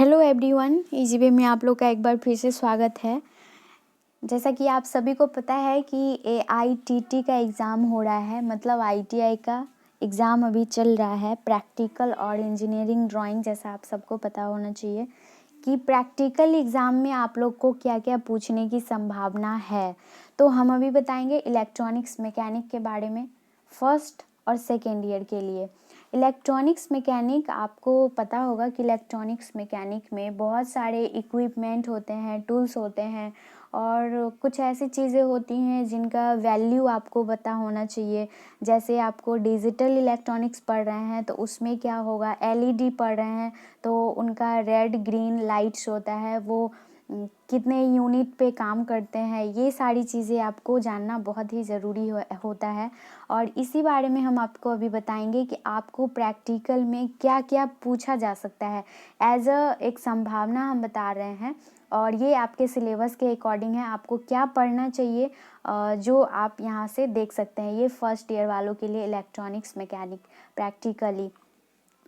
Hello everyone, Easyway में आप लोग का एक बार फिर से स्वागत है। जैसा कि आप सभी को पता है कि AITT का एग्ज़ाम हो रहा है, मतलब ITI का एग्ज़ाम अभी चल रहा है। प्रैक्टिकल और इंजीनियरिंग ड्राइंग, जैसा आप सबको पता होना चाहिए कि प्रैक्टिकल एग्ज़ाम में आप लोग को क्या क्या पूछने की संभावना है। तो हम अभी बताएंगे इलेक्ट्रॉनिक्स मैकेनिक के बारे में, फर्स्ट और सेकेंड ईयर के लिए। इलेक्ट्रॉनिक्स मैकेनिक, आपको पता होगा कि इलेक्ट्रॉनिक्स मैकेनिक में बहुत सारे इक्विपमेंट होते हैं, टूल्स होते हैं और कुछ ऐसी चीज़ें होती हैं जिनका वैल्यू आपको पता होना चाहिए। जैसे आपको डिजिटल इलेक्ट्रॉनिक्स पढ़ रहे हैं तो उसमें क्या होगा, LED पढ़ रहे हैं तो उनका रेड ग्रीन लाइट्स होता है, वो कितने यूनिट पे काम करते हैं, ये सारी चीज़ें आपको जानना बहुत ही ज़रूरी होता है। और इसी बारे में हम आपको अभी बताएंगे कि आपको प्रैक्टिकल में क्या क्या पूछा जा सकता है। एक संभावना हम बता रहे हैं और ये आपके सिलेबस के अकॉर्डिंग है, आपको क्या पढ़ना चाहिए जो आप यहाँ से देख सकते हैं। ये फर्स्ट ईयर वालों के लिए इलेक्ट्रॉनिक्स मैकेनिक प्रैक्टिकली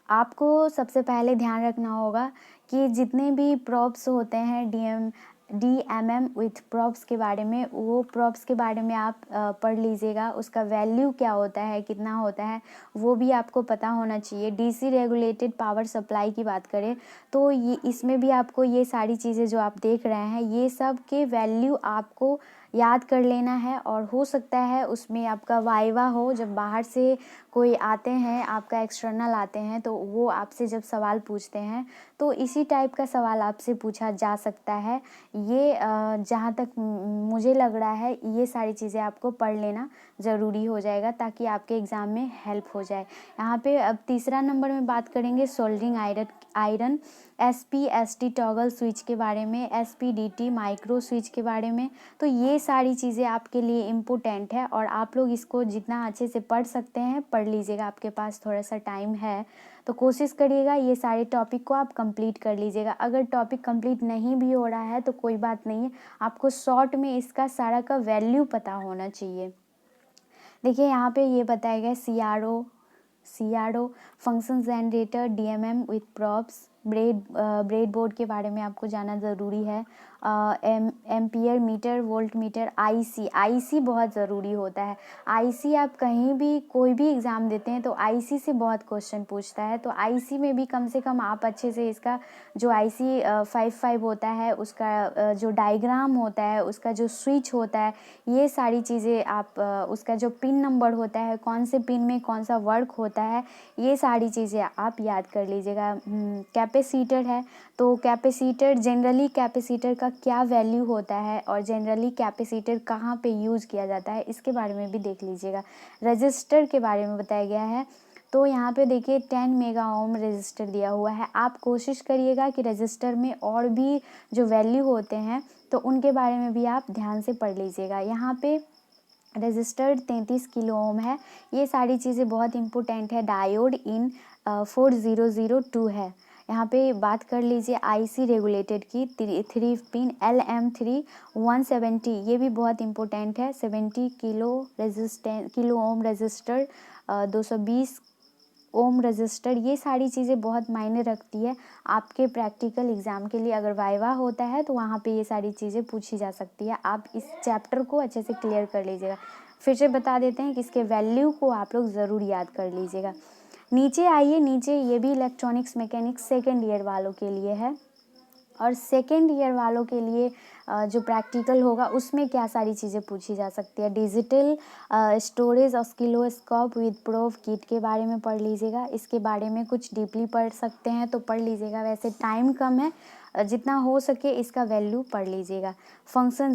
आपको सबसे पहले ध्यान रखना होगा कि जितने भी प्रॉप्स होते हैं, DMM विथ प्रॉप्स के बारे में, वो प्रॉप्स के बारे में आप पढ़ लीजिएगा। उसका वैल्यू क्या होता है, कितना होता है, वो भी आपको पता होना चाहिए। DC रेगुलेटेड पावर सप्लाई की बात करें तो ये इसमें भी आपको ये सारी चीज़ें जो आप देख रहे हैं, ये सब के वैल्यू आपको याद कर लेना है। और हो सकता है उसमें आपका वाइवा हो, जब बाहर से कोई आते हैं, आपका एक्सटर्नल आते हैं, तो वो आपसे जब सवाल पूछते हैं तो इसी टाइप का सवाल आपसे पूछा जा सकता है। ये जहाँ तक मुझे लग रहा है, ये सारी चीज़ें आपको पढ़ लेना ज़रूरी हो जाएगा ताकि आपके एग्ज़ाम में हेल्प हो जाए। यहाँ पे अब तीसरा नंबर में बात करेंगे soldering iron, SP ST toggle switch के बारे में, SPDT माइक्रो स्विच के बारे में। तो ये सारी चीज़ें आपके लिए इम्पोर्टेंट है और आप लोग इसको जितना अच्छे से पढ़ सकते हैं पढ़ लीजिएगा। आपके पास थोड़ा सा टाइम है तो कोशिश करिएगा ये सारे टॉपिक को आप कंप्लीट कर लीजिएगा। अगर टॉपिक कंप्लीट नहीं भी हो रहा है तो कोई बात नहीं है, आपको शॉर्ट में इसका सारा का वैल्यू पता होना चाहिए। देखिए यहाँ पे ये बताया गया CRO function generator, DMM with probes, bread board के बारे में आपको जानना ज़रूरी है। Ampere meter, volt meter, IC बहुत ज़रूरी होता है। IC आप कहीं भी कोई भी एग्ज़ाम देते हैं तो IC से बहुत क्वेश्चन पूछता है। तो IC में भी कम से कम आप अच्छे से इसका जो IC 55 होता है, उसका जो डायग्राम होता है, उसका जो स्विच होता है, ये सारी चीज़ें आप उसका जो पिन नंबर होता है, कौन से पिन में कौन सा वर्क होता है, ये सारी चीज़ें आप याद कर लीजिएगा। कैपेसिटर है तो कैपेसिटर, जनरली कैपेसिटर का क्या वैल्यू होता है और जनरली कैपेसिटर कहाँ पे यूज़ किया जाता है, इसके बारे में भी देख लीजिएगा। रजिस्टर के बारे में बताया गया है तो यहाँ पे देखिए 10 मेगा ओम रजिस्टर दिया हुआ है। आप कोशिश करिएगा कि रजिस्टर में और भी जो वैल्यू होते हैं तो उनके बारे में भी आप ध्यान से पढ़ लीजिएगा। यहाँ पे रजिस्टर 33 किलो ओम है। ये सारी चीज़ें बहुत इंपॉर्टेंट है। डायोड इन 4002 है। यहाँ पे बात कर लीजिए IC रेगुलेटेड की, 3 पिन LM3 170, ये भी बहुत इंपॉर्टेंट है। 70 kilo ohm resistor, 220 ohm resistor, ये सारी चीज़ें बहुत मायने रखती है आपके प्रैक्टिकल एग्ज़ाम के लिए। अगर वाइवा होता है तो वहाँ पे ये सारी चीज़ें पूछी जा सकती है। आप इस चैप्टर को अच्छे से क्लियर कर लीजिएगा। फिर से बता देते हैं कि इसके वैल्यू को आप लोग ज़रूर याद कर लीजिएगा। नीचे आइए, नीचे ये भी इलेक्ट्रॉनिक्स मैकेनिक्स सेकेंड ईयर वालों के लिए है। और सेकेंड ईयर वालों के लिए जो प्रैक्टिकल होगा उसमें क्या सारी चीज़ें पूछी जा सकती है। Digital storage oscilloscope with probe kit के बारे में पढ़ लीजिएगा। इसके बारे में कुछ डीपली पढ़ सकते हैं तो पढ़ लीजिएगा, वैसे टाइम कम है, जितना हो सके इसका वैल्यू पढ़ लीजिएगा। फंक्शन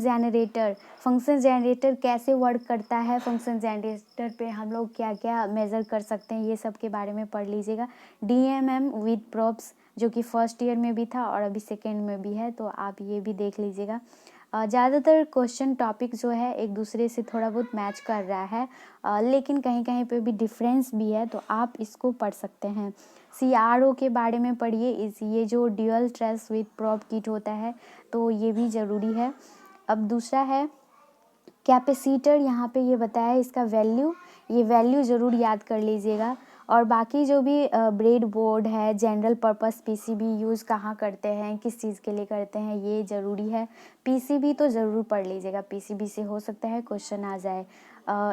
जनरेटर कैसे वर्क करता है, फंक्शन जनरेटर पे हम लोग क्या क्या मेज़र कर सकते हैं, ये सब के बारे में पढ़ लीजिएगा। DMM विद प्रॉप्स, जो कि फर्स्ट ईयर में भी था और अभी सेकेंड में भी है, तो आप ये भी देख लीजिएगा। ज़्यादातर क्वेश्चन टॉपिक जो है एक दूसरे से थोड़ा बहुत मैच कर रहा है, लेकिन कहीं कहीं पे भी डिफरेंस भी है, तो आप इसको पढ़ सकते हैं। CRO के बारे में पढ़िए, ये जो dual trace with prop kit होता है तो ये भी ज़रूरी है। अब दूसरा है कैपेसिटर, यहाँ पे ये बताया है इसका वैल्यू, ये वैल्यू ज़रूर याद कर लीजिएगा। और बाकी जो भी ब्रेड बोर्ड है, जनरल पर्पस पीसीबी यूज़ कहाँ करते हैं, किस चीज़ के लिए करते हैं, ये ज़रूरी है। पीसीबी तो ज़रूर पढ़ लीजिएगा, पीसीबी से हो सकता है क्वेश्चन आ जाए।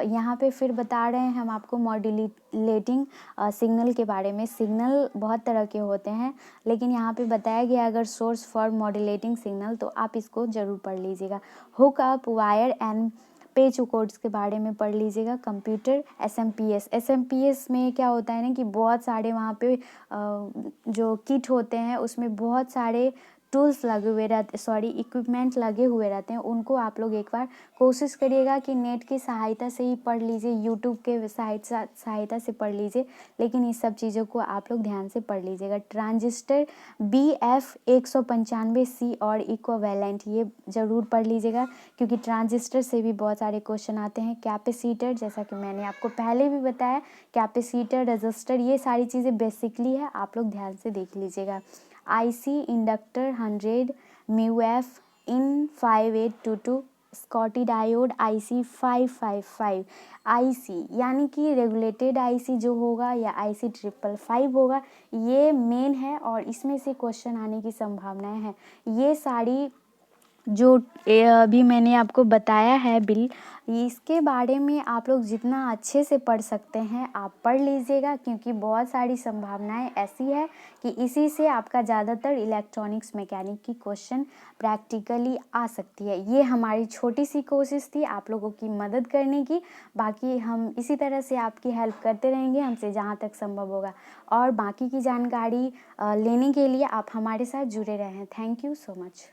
यहाँ पे फिर बता रहे हैं हम आपको मॉड्यूलेटिंग सिग्नल के बारे में। सिग्नल बहुत तरह के होते हैं, लेकिन यहाँ पे बताया गया अगर सोर्स फॉर मॉड्यूलेटिंग सिग्नल, तो आप इसको ज़रूर पढ़ लीजिएगा। हुक अप, वायर एंड पेच कोड्स के बारे में पढ़ लीजिएगा। कंप्यूटर एसएमपीएस में क्या होता है ना कि बहुत सारे वहाँ पे जो किट होते हैं उसमें बहुत सारे टूल्स लगे हुए रहते, इक्विपमेंट लगे हुए रहते हैं। उनको आप लोग एक बार कोशिश करिएगा कि नेट की सहायता से ही पढ़ लीजिए, यूट्यूब के सहायता से पढ़ लीजिए, लेकिन इस सब चीज़ों को आप लोग ध्यान से पढ़ लीजिएगा। ट्रांजिस्टर BF195C और इक्विवेलेंट, ये ज़रूर पढ़ लीजिएगा क्योंकि ट्रांजिस्टर से भी बहुत सारे क्वेश्चन आते हैं। कैपेसिटर, जैसा कि मैंने आपको पहले भी बताया, कैपेसिटर, रजिस्टर, ये सारी चीज़ें बेसिकली है, आप लोग ध्यान से देख लीजिएगा। आईसी इंडक्टर 100 MUF इन 5822, स्कॉटी डायोड IC 555। आईसी यानी कि रेगुलेटेड आईसी जो होगा या IC 555 होगा, ये मेन है और इसमें से क्वेश्चन आने की संभावनाएं हैं। ये सारी जो अभी मैंने आपको बताया है बिल, इसके बारे में आप लोग जितना अच्छे से पढ़ सकते हैं आप पढ़ लीजिएगा, क्योंकि बहुत सारी संभावनाएं ऐसी है कि इसी से आपका ज़्यादातर इलेक्ट्रॉनिक्स मैकेनिक की क्वेश्चन प्रैक्टिकली आ सकती है। ये हमारी छोटी सी कोशिश थी आप लोगों की मदद करने की। बाकी हम इसी तरह से आपकी हेल्प करते रहेंगे, हमसे जहाँ तक संभव होगा। और बाकी की जानकारी लेने के लिए आप हमारे साथ जुड़े रहें। Thank you so much.